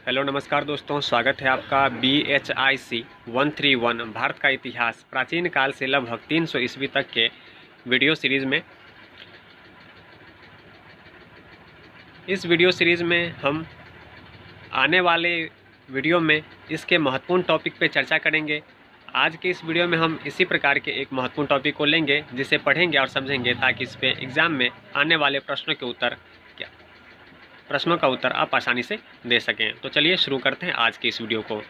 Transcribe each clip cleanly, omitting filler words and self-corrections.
Hello नमस्कार दोस्तों, स्वागत है आपका BHIC 131 भारत का इतिहास प्राचीन काल से लगभग 300 ईस्वी तक के वीडियो सीरीज़ में। इस वीडियो सीरीज़ में हम आने वाले वीडियो में इसके महत्वपूर्ण टॉपिक पे चर्चा करेंगे। आज के इस वीडियो में हम इसी प्रकार के एक महत्वपूर्ण टॉपिक को लेंगे, जिसे पढ़ेंगे और समझेंगे ताकि इस पे एग्ज़ाम में आने वाले प्रश्नों का उत्तर आप आसानी से दे सकें। तो चलिए शुरू करते हैं आज की इस वीडियो को।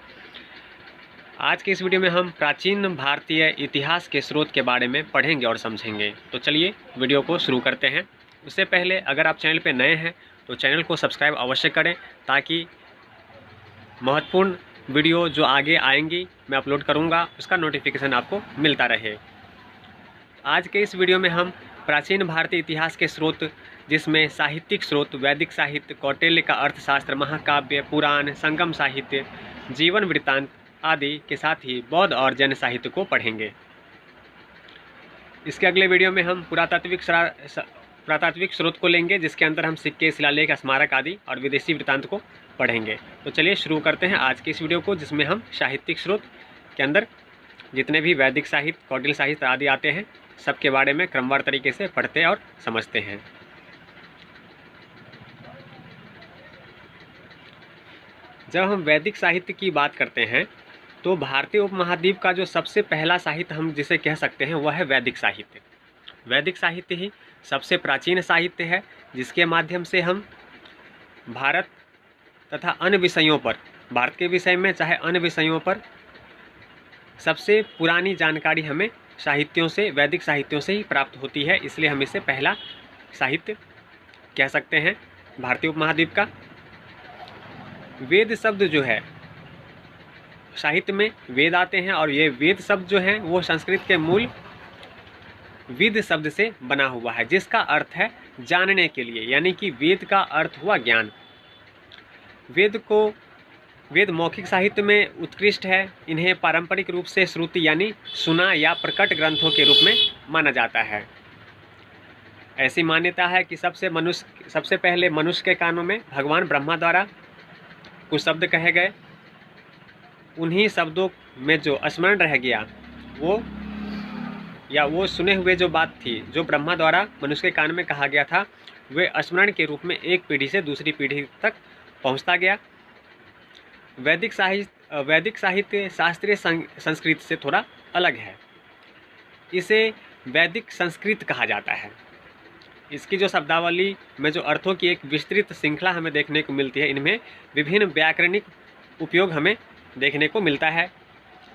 आज के इस वीडियो में हम प्राचीन भारतीय इतिहास के स्रोत के बारे में पढ़ेंगे और समझेंगे। तो चलिए वीडियो को शुरू करते हैं। उससे पहले अगर आप चैनल पर नए हैं तो चैनल को सब्सक्राइब अवश्य करें, ताकि महत्वपूर्ण वीडियो जो आगे आएंगी मैं अपलोड करूंगा उसका नोटिफिकेशन आपको मिलता रहे। आज के इस वीडियो में हम प्राचीन भारतीय इतिहास के स्रोत, जिसमें साहित्यिक स्रोत वैदिक साहित्य, कौटिल्य का अर्थशास्त्र, महाकाव्य, पुराण, संगम साहित्य, जीवन वृत्तांत आदि के साथ ही बौद्ध और जैन साहित्य को पढ़ेंगे। इसके अगले वीडियो में हम पुरातात्विक स्रोत को लेंगे, जिसके अंदर हम सिक्के, शिलालेख, स्मारक आदि और विदेशी वृत्तांत को पढ़ेंगे। तो चलिए शुरू करते हैं आज की इस वीडियो को, जिसमें हम साहित्यिक स्रोत के अंदर जितने भी वैदिक साहित्य, कौटिल्य साहित्य आदि आते हैं सबके बारे में क्रमवार तरीके से पढ़ते और समझते हैं। जब हम वैदिक साहित्य की बात करते हैं तो भारतीय उपमहाद्वीप का जो सबसे पहला साहित्य हम जिसे कह सकते हैं वह है वैदिक साहित्य। वैदिक साहित्य ही सबसे प्राचीन साहित्य है, जिसके माध्यम से हम भारत तथा अन्य विषयों पर, भारत के विषय में चाहे अन्य विषयों पर, सबसे पुरानी जानकारी हमें साहित्यों से, वैदिक साहित्यों से ही प्राप्त होती है। इसलिए हम इसे पहला साहित्य कह सकते हैं भारतीय उपमहाद्वीप का। वेद शब्द जो है, साहित्य में वेद आते हैं और ये वेद शब्द जो है वो संस्कृत के मूल विद शब्द से बना हुआ है, जिसका अर्थ है जानने के लिए, यानी कि वेद का अर्थ हुआ ज्ञान। वेद मौखिक साहित्य में उत्कृष्ट है। इन्हें पारंपरिक रूप से श्रुति यानी सुना या प्रकट ग्रंथों के रूप में माना जाता है। ऐसी मान्यता है कि सबसे पहले मनुष्य के कानों में भगवान ब्रह्मा द्वारा कुछ शब्द कहे गए। उन्हीं शब्दों में जो स्मरण रह गया वो सुने हुए जो बात थी, जो ब्रह्मा द्वारा मनुष्य के कान में कहा गया था, वे स्मरण के रूप में एक पीढ़ी से दूसरी पीढ़ी तक पहुंचता गया। वैदिक साहित्य शास्त्रीय संस्कृत से थोड़ा अलग है। इसे वैदिक संस्कृत कहा जाता है। इसकी जो शब्दावली में जो अर्थों की एक विस्तृत श्रृंखला हमें देखने को मिलती है, इनमें विभिन्न व्याकरणिक उपयोग हमें देखने को मिलता है।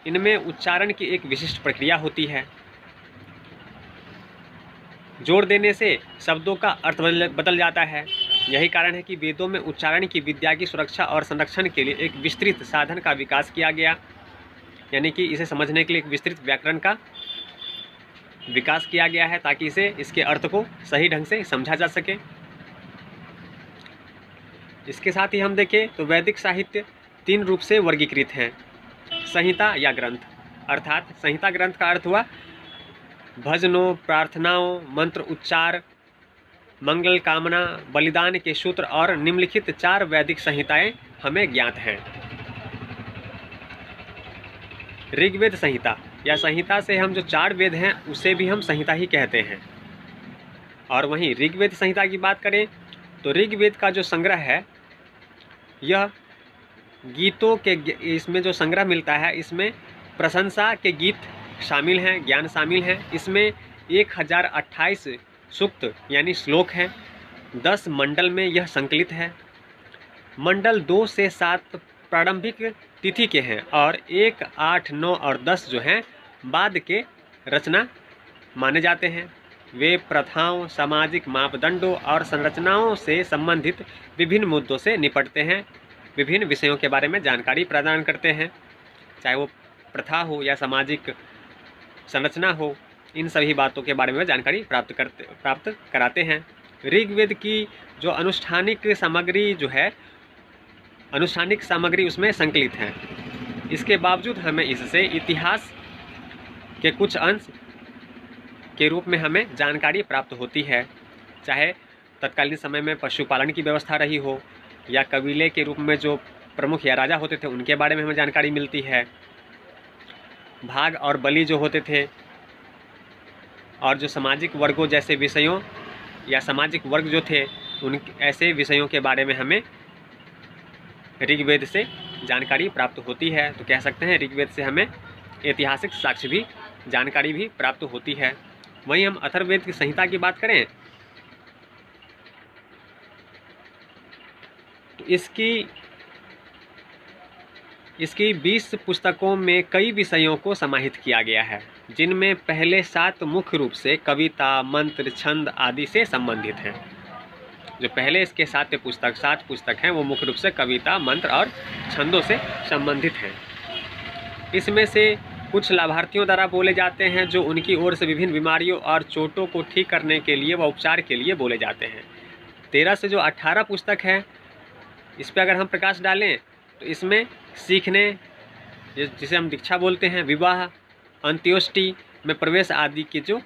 इनमें उच्चारण की एक विशिष्ट प्रक्रिया होती है। जोड़ देने से शब्दों का अर्थ बदल जाता है। यही कारण है कि वेदों में उच्चारण की विद्या की सुरक्षा और संरक्षण के लिए एक विस्तृत साधन का विकास किया गया, यानी कि इसे समझने के लिए एक विस्तृत व्याकरण का विकास किया गया है, ताकि इसके अर्थ को सही ढंग से समझा जा सके। इसके साथ ही हम देखें तो वैदिक साहित्य 3 रूप से वर्गीकृत हैं। संहिता या ग्रंथ, अर्थात संहिता ग्रंथ का अर्थ हुआ भजनों, प्रार्थनाओं, मंत्र उच्चार, मंगल कामना, बलिदान के सूत्र और निम्नलिखित 4 वैदिक संहिताएं हमें ज्ञात हैं। ऋग्वेद संहिता या संहिता से हम जो 4 वेद हैं उसे भी हम संहिता ही कहते हैं। और वहीं ऋग्वेद संहिता की बात करें तो ऋग्वेद का जो संग्रह है, यह गीतों के, इसमें जो संग्रह मिलता है इसमें प्रशंसा के गीत शामिल हैं, ज्ञान शामिल हैं। इसमें 1028 सूक्त यानी श्लोक हैं। 10 मंडल में यह संकलित है। मंडल 2 से 7 प्रारंभिक तिथि के हैं और 1, 8, 9 और 10 जो हैं बाद के रचना माने जाते हैं। वे प्रथाओं, सामाजिक मापदंडों और संरचनाओं से संबंधित विभिन्न मुद्दों से निपटते हैं, विभिन्न विषयों के बारे में जानकारी प्रदान करते हैं, चाहे वो प्रथा हो या सामाजिक संरचना हो। इन सभी बातों के बारे में जानकारी प्राप्त कराते हैं। ऋग्वेद की जो अनुष्ठानिक सामग्री उसमें संकलित है। इसके बावजूद हमें इससे इतिहास के कुछ अंश के रूप में हमें जानकारी प्राप्त होती है, चाहे तत्कालीन समय में पशुपालन की व्यवस्था रही हो या कबीले के रूप में जो प्रमुख या राजा होते थे उनके बारे में हमें जानकारी मिलती है। भाग और बलि जो होते थे, और जो सामाजिक वर्गों जैसे विषयों या सामाजिक वर्ग जो थे उन ऐसे विषयों के बारे में हमें ऋग्वेद से जानकारी प्राप्त होती है। तो कह सकते हैं ऋग्वेद से हमें ऐतिहासिक साक्ष्य भी जानकारी भी प्राप्त होती है। वहीं हम अथर्ववेद की संहिता की बात करें तो इसकी 20 पुस्तकों में कई विषयों को समाहित किया गया है, जिनमें पहले 7 मुख्य रूप से कविता, मंत्र, छंद आदि से संबंधित हैं। जो पहले इसके 7 पुस्तक हैं वो मुख्य रूप से कविता, मंत्र और छंदों से संबंधित हैं। इसमें से कुछ लाभार्थियों द्वारा बोले जाते हैं, जो उनकी ओर से विभिन्न बीमारियों और चोटों को ठीक करने के लिए व उपचार के लिए बोले जाते हैं। 13 से जो 18 पुस्तक है, इस पर अगर हम प्रकाश डालें तो इसमें सीखने, जिसे हम दीक्षा बोलते हैं, विवाह, अंत्योष्टि में प्रवेश आदि की जो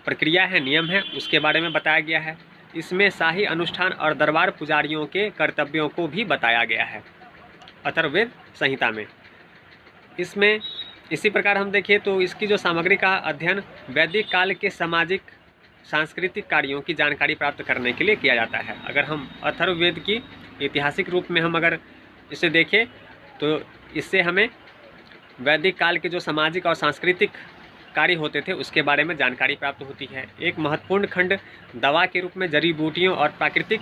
प्रक्रिया है, नियम है, उसके बारे में बताया गया है। इसमें शाही अनुष्ठान और दरबार पुजारियों के कर्तव्यों को भी बताया गया है अथर्ववेद संहिता में। इसमें इसी प्रकार हम देखें तो इसकी जो सामग्री का अध्ययन वैदिक काल के सामाजिक सांस्कृतिक कार्यों की जानकारी प्राप्त करने के लिए किया जाता है। अगर हम अथर्ववेद की ऐतिहासिक रूप में हम अगर इसे देखें तो इससे हमें वैदिक काल के जो सामाजिक और सांस्कृतिक कार्य होते थे उसके बारे में जानकारी प्राप्त होती है। एक महत्वपूर्ण खंड दवा के रूप में जड़ी बूटियों और प्राकृतिक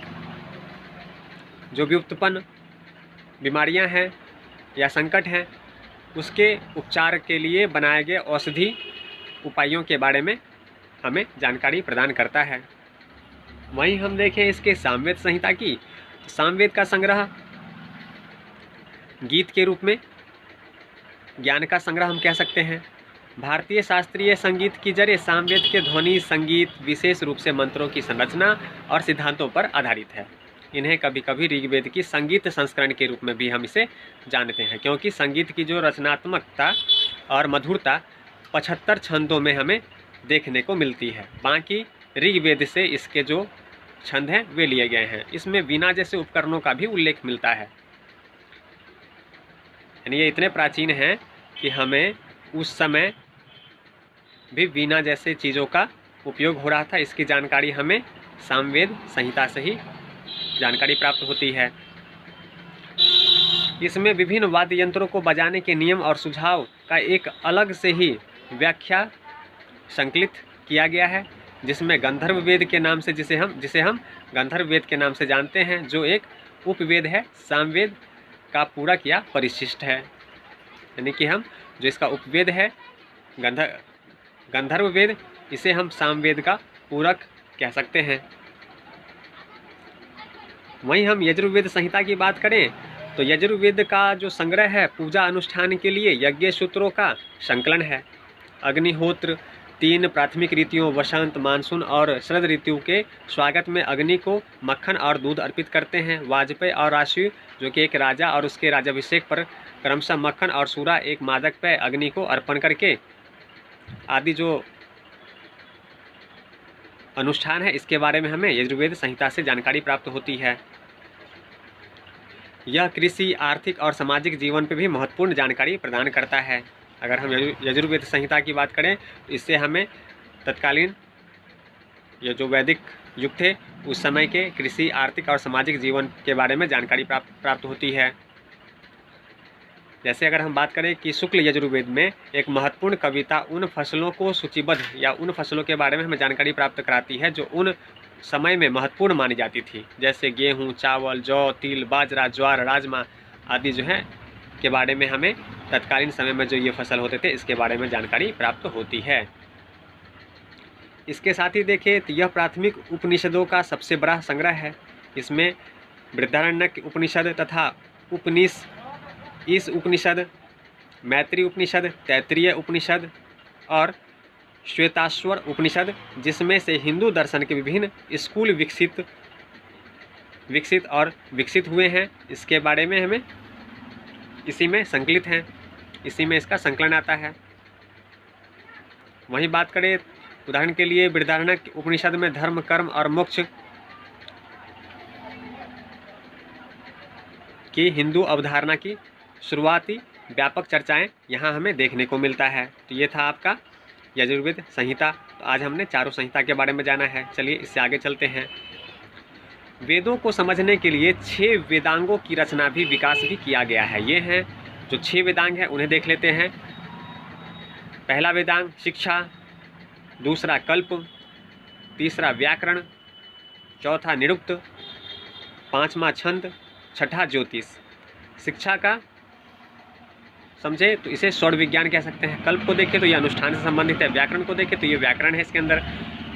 जो व्युत्पन्न बीमारियां हैं या संकट हैं उसके उपचार के लिए बनाए गए औषधि उपायों के बारे में हमें जानकारी प्रदान करता है। वहीं हम देखें इसके सामवेद संहिता की, तो सामवेद का संग्रह गीत के रूप में ज्ञान का संग्रह हम कह सकते हैं। भारतीय शास्त्रीय संगीत की जड़ें सामवेद के ध्वनि संगीत, विशेष रूप से मंत्रों की संरचना और सिद्धांतों पर आधारित है। इन्हें कभी कभी ऋग्वेद की संगीत संस्करण के रूप में भी हम इसे जानते हैं, क्योंकि संगीत की जो रचनात्मकता और मधुरता 75 छंदों में हमें देखने को मिलती है। बाकी ऋग्वेद से इसके जो छंद हैं वे लिए गए हैं। इसमें वीणा जैसे उपकरणों का भी उल्लेख मिलता है, यानी ये इतने प्राचीन हैं कि हमें उस समय भी वीणा जैसे चीज़ों का उपयोग हो रहा था। इसकी जानकारी हमें सामवेद संहिता से ही जानकारी प्राप्त होती है। इसमें विभिन्न वाद्य यंत्रों को बजाने के नियम और सुझाव का एक अलग से ही व्याख्या संकलित किया गया है, जिसमें गंधर्व वेद के नाम से जिसे हम गंधर्व वेद के नाम से जानते हैं, जो एक उपवेद है, सामवेद का पूरक या परिशिष्ट है। यानी कि हम जो इसका उपवेद है गंधर्व वेद, इसे हम सामवेद का पूरक कह सकते हैं। वहीं हम यजुर्वेद संहिता की बात करें तो यजुर्वेद का जो संग्रह है पूजा अनुष्ठान के लिए यज्ञ सूत्रों का संकलन है। अग्निहोत्र 3 प्राथमिक ऋतुओं वसंत, मानसून और शरद ऋतु के स्वागत में अग्नि को मक्खन और दूध अर्पित करते हैं। वाजपेय और राशि जो कि एक राजा और उसके राज्याभिषेक पर क्रमशः मक्खन और सूरा एक मादक पेय अग्नि को अर्पण करके आदि जो अनुष्ठान है, इसके बारे में हमें यजुर्वेद संहिता से जानकारी प्राप्त होती है। यह कृषि, आर्थिक और सामाजिक जीवन पर भी महत्वपूर्ण जानकारी प्रदान करता है। अगर हम यजुर्वेद संहिता की बात करें तो इससे हमें तत्कालीन ये जो वैदिक युग थे उस समय के कृषि, आर्थिक और सामाजिक जीवन के बारे में जानकारी प्राप्त होती है। जैसे अगर हम बात करें कि शुक्ल यजुर्वेद में एक महत्वपूर्ण कविता उन फसलों को सूचीबद्ध या उन फसलों के बारे में हमें जानकारी प्राप्त कराती है जो उन समय में महत्वपूर्ण मानी जाती थी, जैसे गेहूँ, चावल, जौ, तिल, बाजरा, ज्वार, राजमा आदि जो है के बारे में हमें तत्कालीन समय में जो ये फसल होते थे इसके बारे में जानकारी प्राप्त होती है। इसके साथ ही देखें तो यह प्राथमिक उपनिषदों का सबसे बड़ा संग्रह है। इसमें बृहदारण्यक उपनिषद तथा ईश उपनिषद, मैत्री उपनिषद, तैत्तिरीय उपनिषद और श्वेताश्वर उपनिषद, जिसमें से हिंदू दर्शन के विभिन्न स्कूल विकसित हुए हैं, इसके बारे में हमें इसी में संकलित हैं, इसी में इसका संकलन आता है। वहीं बात करें उदाहरण के लिए बृहदारण्यक उपनिषद में धर्म, कर्म और मोक्ष कि हिंदू अवधारणा की शुरुआती व्यापक चर्चाएं यहाँ हमें देखने को मिलता है। तो ये था आपका यजुर्वेद संहिता। तो आज हमने चारों संहिता के बारे में जाना है। चलिए इससे आगे चलते हैं। वेदों को समझने के लिए 6 वेदांगों की रचना भी विकास भी किया गया है। ये हैं जो 6 वेदांग हैं, उन्हें देख लेते हैं। पहला वेदांग शिक्षा, दूसरा कल्प, तीसरा व्याकरण, चौथा निरुक्त, पांचवा छंद, छठा ज्योतिष। शिक्षा का समझे तो इसे स्वर विज्ञान कह सकते हैं। कल्प को देखें तो ये अनुष्ठान से संबंधित है। व्याकरण को देखें तो ये व्याकरण है इसके अंदर।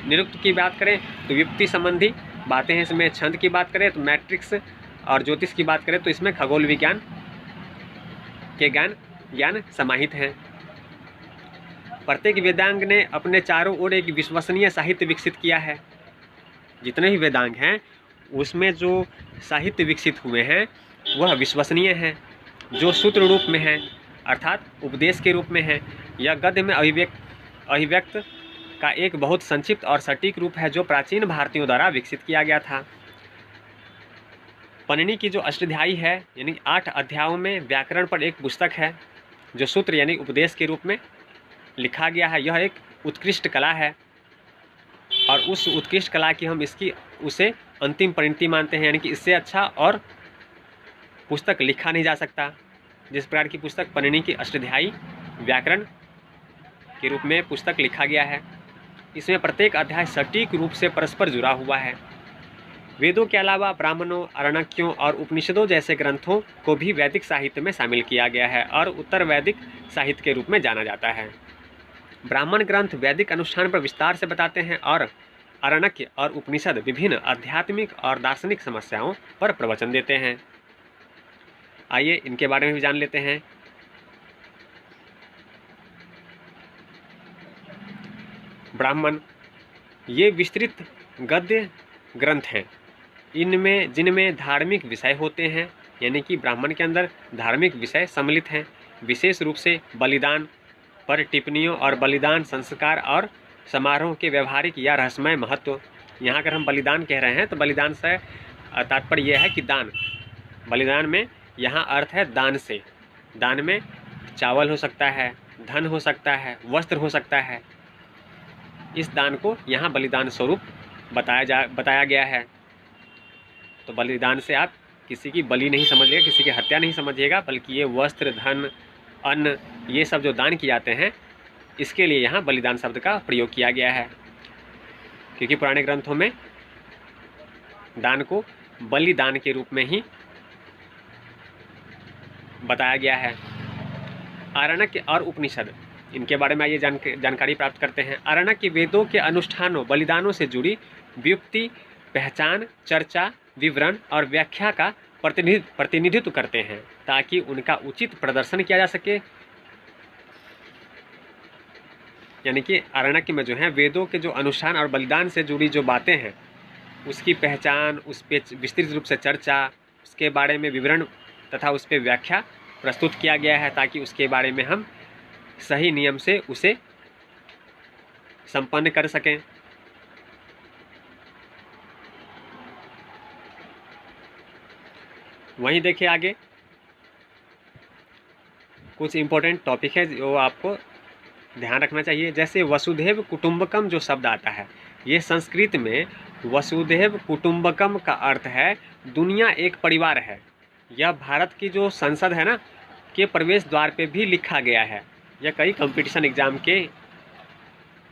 निरुक्त की बात करें तो व्युक्ति संबंधी बातें हैं इसमें। छंद की बात करें तो मैट्रिक्स, और ज्योतिष की बात करें तो इसमें खगोल विज्ञान के ज्ञान समाहित हैं। प्रत्येक वेदांग ने अपने चारों ओर एक विश्वसनीय साहित्य विकसित किया है। जितने भी वेदांग हैं उसमें जो साहित्य विकसित हुए हैं वह विश्वसनीय हैं, जो सूत्र रूप में है अर्थात उपदेश के रूप में है, या गद्य में अभिव्यक्त का एक बहुत संक्षिप्त और सटीक रूप है जो प्राचीन भारतीयों द्वारा विकसित किया गया था। पनिनी की जो अष्टाध्यायी है यानी 8 अध्यायों में व्याकरण पर एक पुस्तक है जो सूत्र यानी उपदेश के रूप में लिखा गया है। यह एक उत्कृष्ट कला है और उस उत्कृष्ट कला की हम उसे अंतिम परिणति मानते हैं, यानी कि इससे अच्छा और पुस्तक लिखा नहीं जा सकता। जिस प्रकार की पुस्तक पनिनी की अष्टाध्यायी व्याकरण के रूप में पुस्तक लिखा गया है, इसमें प्रत्येक अध्याय सटीक रूप से परस्पर जुड़ा हुआ है। वेदों के अलावा ब्राह्मणों, आरण्यकों और उपनिषदों जैसे ग्रंथों को भी वैदिक साहित्य में शामिल किया गया है और उत्तर वैदिक साहित्य के रूप में जाना जाता है। ब्राह्मण ग्रंथ वैदिक अनुष्ठान पर विस्तार से बताते हैं और आरण्यक और उपनिषद विभिन्न आध्यात्मिक और दार्शनिक समस्याओं पर प्रवचन देते हैं। आइए इनके बारे में भी जान लेते हैं। ब्राह्मण ये विस्तृत गद्य ग्रंथ हैं जिनमें धार्मिक विषय होते हैं, यानी कि ब्राह्मण के अंदर धार्मिक विषय सम्मिलित हैं। विशेष रूप से बलिदान पर टिप्पणियों और बलिदान संस्कार और समारोह के व्यवहारिक या रहस्यमय महत्व। यहाँ अगर हम बलिदान कह रहे हैं तो बलिदान से तात्पर्य यह है कि दान। बलिदान में यहाँ अर्थ है दान से। दान में चावल हो सकता है, धन हो सकता है, वस्त्र हो सकता है। इस दान को यहाँ बलिदान स्वरूप बताया गया है। तो बलिदान से आप किसी की बलि नहीं समझिएगा, किसी की हत्या नहीं समझिएगा, बल्कि ये वस्त्र, धन, अन्न, ये सब जो दान किए जाते हैं इसके लिए यहाँ बलिदान शब्द का प्रयोग किया गया है, क्योंकि पुराने ग्रंथों में दान को बलिदान के रूप में ही बताया गया है। आरण्यक और उपनिषद, इनके बारे में आइए जानकारी प्राप्त करते हैं। आरण्यक के वेदों के अनुष्ठानों, बलिदानों से जुड़ी व्युक्ति, पहचान, चर्चा, विवरण और व्याख्या का प्रतिनिधित्व करते हैं ताकि उनका उचित प्रदर्शन किया जा सके। यानी कि आरण्यक में जो है वेदों के जो अनुष्ठान और बलिदान से जुड़ी जो बातें हैं उसकी पहचान, उस पर विस्तृत रूप से चर्चा, उसके बारे में विवरण तथा उस पर व्याख्या प्रस्तुत किया गया है ताकि उसके बारे में हम सही नियम से उसे संपन्न कर सकें। वहीं देखिए आगे कुछ इम्पोर्टेंट टॉपिक है जो आपको ध्यान रखना चाहिए। जैसे वसुधैव कुटुंबकम जो शब्द आता है, ये संस्कृत में वसुधैव कुटुंबकम का अर्थ है दुनिया एक परिवार है। यह भारत की जो संसद है ना के प्रवेश द्वार पे भी लिखा गया है। यह कई कंपटीशन एग्जाम के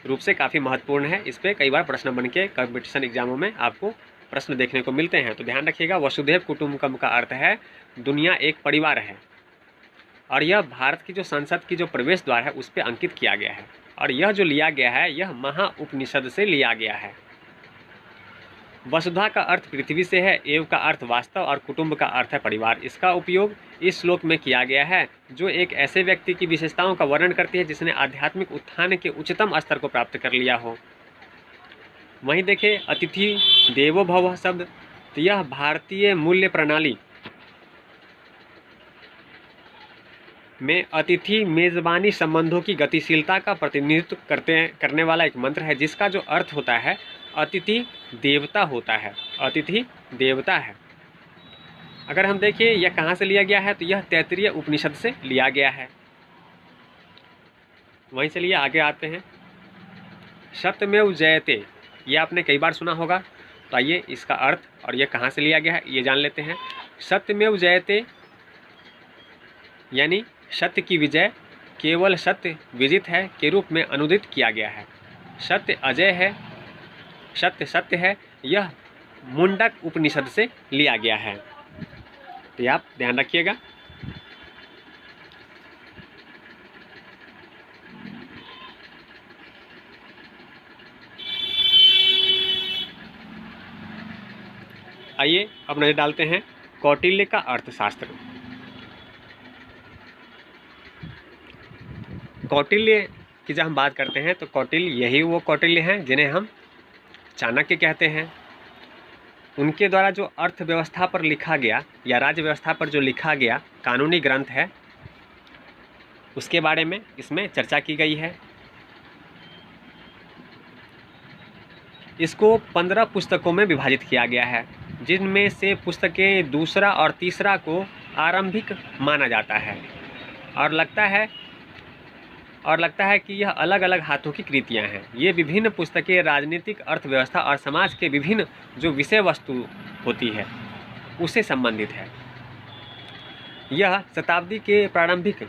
रूप से काफ़ी महत्वपूर्ण है। इस पर कई बार प्रश्न बन के कंपटीशन एग्जामों में आपको प्रश्न देखने को मिलते हैं। तो ध्यान रखिएगा, वसुधैव कुटुंबकम का अर्थ है दुनिया एक परिवार है और यह भारत की जो संसद की जो प्रवेश द्वार है उस पर अंकित किया गया है। और यह जो लिया गया है यह महा उपनिषद से लिया गया है। वसुधा का अर्थ पृथ्वी से है, एव का अर्थ वास्तव और कुटुंब का अर्थ है परिवार। इसका उपयोग इस श्लोक में किया गया है जो एक ऐसे व्यक्ति की विशेषताओं का वर्णन करती है जिसने आध्यात्मिक उत्थान के उच्चतम स्तर को प्राप्त कर लिया हो। वहीं देखें अतिथि देवो भव शब्द, तो यह भारतीय मूल्य प्रणाली में अतिथि मेजबानी संबंधों की गतिशीलता का प्रतिनिधित्व करने वाला एक मंत्र है जिसका जो अर्थ होता है अतिथि देवता होता है। अतिथि देवता है। अगर हम देखिए यह कहाँ से लिया गया है, तो यह तैत्तिरीय उपनिषद से लिया गया है। वहीं से लिए आगे आते हैं। सत्यमेव जयते, ये आपने कई बार सुना होगा, तो आइए इसका अर्थ और यह कहाँ से लिया गया है ये जान लेते हैं। सत्यमेव जयते यानी सत्य की विजय केवल सत्य विजित है के रूप में अनुदित किया गया है। सत्य अजय है, सत्य सत्य है, यह मुंडक उपनिषद से लिया गया है। तो आप ध्यान रखिएगा। आइए अब नजर डालते हैं कौटिल्य का अर्थशास्त्र। कौटिल्य की जब हम बात करते हैं तो कौटिल्य यही वो कौटिल्य हैं जिन्हें हम चाणक्य कहते हैं। उनके द्वारा जो अर्थव्यवस्था पर लिखा गया या राज्य व्यवस्था पर जो लिखा गया कानूनी ग्रंथ है, उसके बारे में इसमें चर्चा की गई है। इसको 15 पुस्तकों में विभाजित किया गया है, जिनमें से पुस्तकें दूसरा और तीसरा को आरंभिक माना जाता है और लगता है कि यह अलग अलग हाथों की कृतियां हैं। ये विभिन्न पुस्तकें राजनीतिक, अर्थव्यवस्था और समाज के विभिन्न जो विषय वस्तु होती है उससे संबंधित है। यह शताब्दी के प्रारंभिक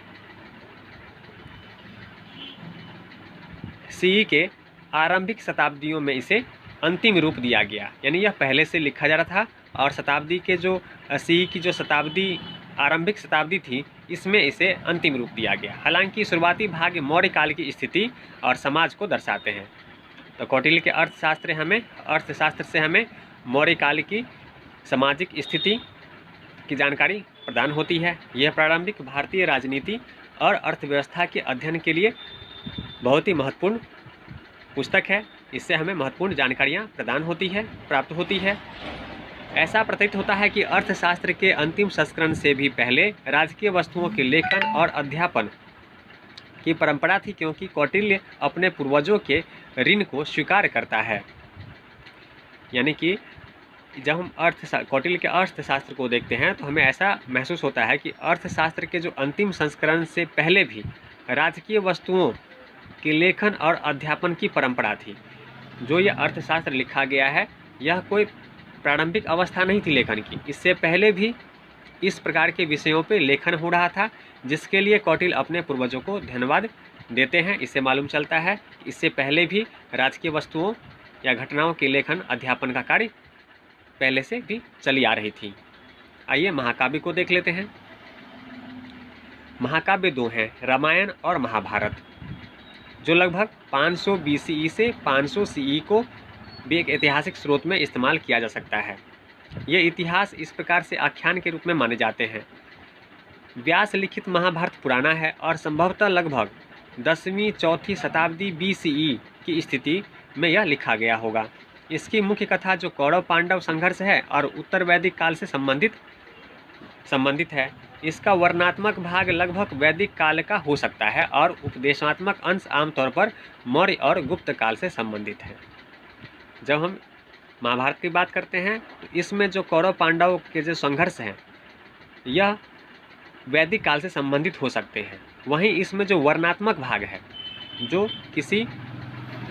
सीई के आरंभिक शताब्दियों में इसे अंतिम रूप दिया गया, यानी यह पहले से लिखा जा रहा था और शताब्दी के जो सीई की जो शताब्दी आरंभिक शताब्दी थी इसमें इसे अंतिम रूप दिया गया। हालांकि शुरुआती भाग मौर्य काल की स्थिति और समाज को दर्शाते हैं। तो कौटिल्य के अर्थशास्त्र से हमें मौर्य काल की सामाजिक स्थिति की जानकारी प्रदान होती है। यह प्रारंभिक भारतीय राजनीति और अर्थव्यवस्था के अध्ययन के लिए बहुत ही महत्वपूर्ण पुस्तक है। इससे हमें महत्वपूर्ण जानकारियाँ प्राप्त होती है। ऐसा प्रतीत होता है कि अर्थशास्त्र के अंतिम संस्करण से भी पहले राजकीय वस्तुओं के लेखन और अध्यापन की परंपरा थी, क्योंकि कौटिल्य अपने पूर्वजों के ऋण को स्वीकार करता है। यानी कि जब हम कौटिल्य के अर्थशास्त्र को देखते हैं तो हमें ऐसा महसूस होता है कि अर्थशास्त्र के जो अंतिम संस्करण से पहले भी राजकीय वस्तुओं के लेखन और अध्यापन की परंपरा थी। जो यह अर्थशास्त्र लिखा गया है यह कोई प्रारंभिक अवस्था नहीं थी लेखन की। इससे पहले भी इस प्रकार के विषयों पे लेखन हो रहा था, जिसके लिए कौटिल्य अपने पूर्वजों को धन्यवाद देते हैं। इससे मालूम चलता है कि इससे पहले भी राजकीय वस्तुओं या घटनाओं के लेखन अध्यापन का कार्य पहले से भी चली आ रही थी। आइए महाकाव्य को देख लेते हैं। महाकाव्य दो हैं, रामायण और महाभारत, जो लगभग 500 BCE से 500 CE को भी एक ऐतिहासिक स्रोत में इस्तेमाल किया जा सकता है। ये इतिहास इस प्रकार से आख्यान के रूप में माने जाते हैं। व्यास लिखित महाभारत पुराना है और संभवतः लगभग 10वीं 4वीं शताब्दी BCE की स्थिति में यह लिखा गया होगा। इसकी मुख्य कथा जो कौरव पांडव संघर्ष है और उत्तर वैदिक काल से संबंधित है। इसका वर्णनात्मक भाग लगभग वैदिक काल का हो सकता है और उपदेशात्मक अंश आमतौर पर मौर्य और गुप्त काल से संबंधित है। जब हम महाभारत की बात करते हैं तो इसमें जो कौरव पांडव के जो संघर्ष हैं यह वैदिक काल से संबंधित हो सकते हैं। वहीं इसमें जो वर्णनात्मक भाग है, जो किसी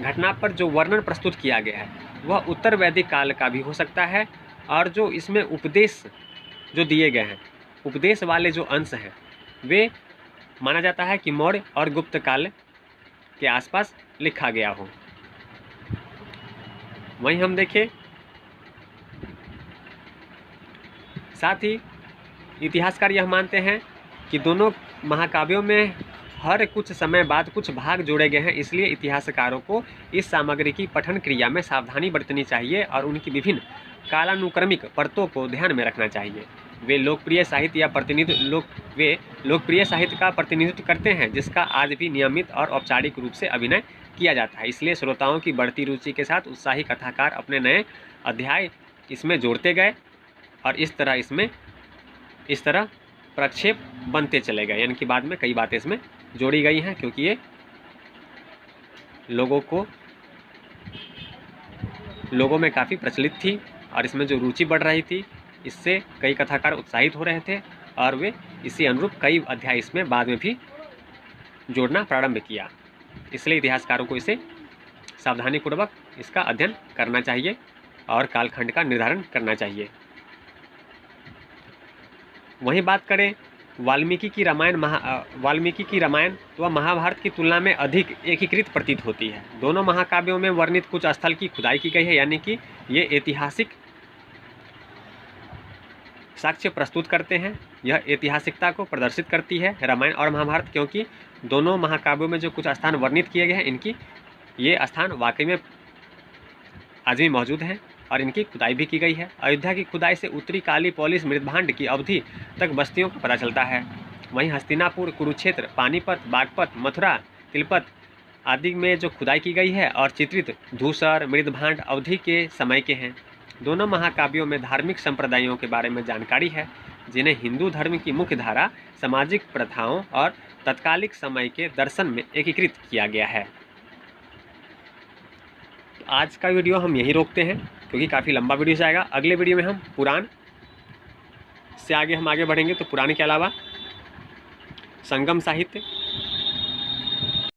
घटना पर जो वर्णन प्रस्तुत किया गया है, वह उत्तर वैदिक काल का भी हो सकता है। और जो इसमें उपदेश जो दिए गए हैं, उपदेश वाले जो अंश हैं, वे माना जाता है कि मौर्य और गुप्त काल के आसपास लिखा गया हो। वहीं हम देखें, साथ ही इतिहासकार यह मानते हैं कि दोनों महाकाव्यों में हर कुछ समय बाद कुछ भाग जोड़े गए हैं, इसलिए इतिहासकारों को इस सामग्री की पठन क्रिया में सावधानी बरतनी चाहिए और उनकी विभिन्न कालानुक्रमिक परतों को ध्यान में रखना चाहिए। वे लोकप्रिय साहित्य का प्रतिनिधित्व करते हैं, जिसका आज भी नियमित और औपचारिक रूप से अभिनय किया जाता है। इसलिए श्रोताओं की बढ़ती रुचि के साथ उत्साही कथाकार अपने नए अध्याय इसमें जोड़ते गए और इस तरह प्रक्षेप बनते चले गए। यानी कि बाद में कई बातें इसमें जोड़ी गई हैं, क्योंकि ये लोगों में काफ़ी प्रचलित थी और इसमें जो रुचि बढ़ रही थी इससे कई कथाकार उत्साहित हो रहे थे और वे इसी अनुरूप कई अध्याय इसमें बाद में भी जोड़ना प्रारंभ किया। इसलिए इतिहासकारों को इसे सावधानीपूर्वक इसका अध्ययन करना चाहिए और कालखंड का निर्धारण करना चाहिए। वहीं बात करें वाल्मीकि की रामायण वह महाभारत की तुलना में अधिक एकीकृत प्रतीत होती है। दोनों महाकाव्यों में वर्णित कुछ स्थल की खुदाई की गई है, यानी कि ये ऐतिहासिक साक्ष्य प्रस्तुत करते हैं। यह ऐतिहासिकता को प्रदर्शित करती है रामायण और महाभारत, क्योंकि दोनों महाकाव्यों में जो कुछ स्थान वर्णित किए गए हैं इनकी ये स्थान वाकई में आज भी मौजूद हैं और इनकी खुदाई भी की गई है। अयोध्या की खुदाई से उत्तरी काली पोलिस मृदभांड की अवधि तक बस्तियों का पता चलता है। वहीं हस्तिनापुर, कुरुक्षेत्र, पानीपत, बागपत, मथुरा, तिलपत आदि में जो खुदाई की गई है और चित्रित धूसर, मृदभांड अवधि के समय के हैं। दोनों महाकाव्यों में धार्मिक संप्रदायों के बारे में जानकारी है, जिन्हें हिंदू धर्म की मुख्य धारा, सामाजिक प्रथाओं और तत्कालिक समय के दर्शन में एकीकृत किया गया है। आज का वीडियो हम यहीं रोकते हैं, क्योंकि काफ़ी लंबा वीडियो जाएगा। अगले वीडियो में हम पुराण से आगे बढ़ेंगे, तो पुराण के अलावा संगम साहित्य,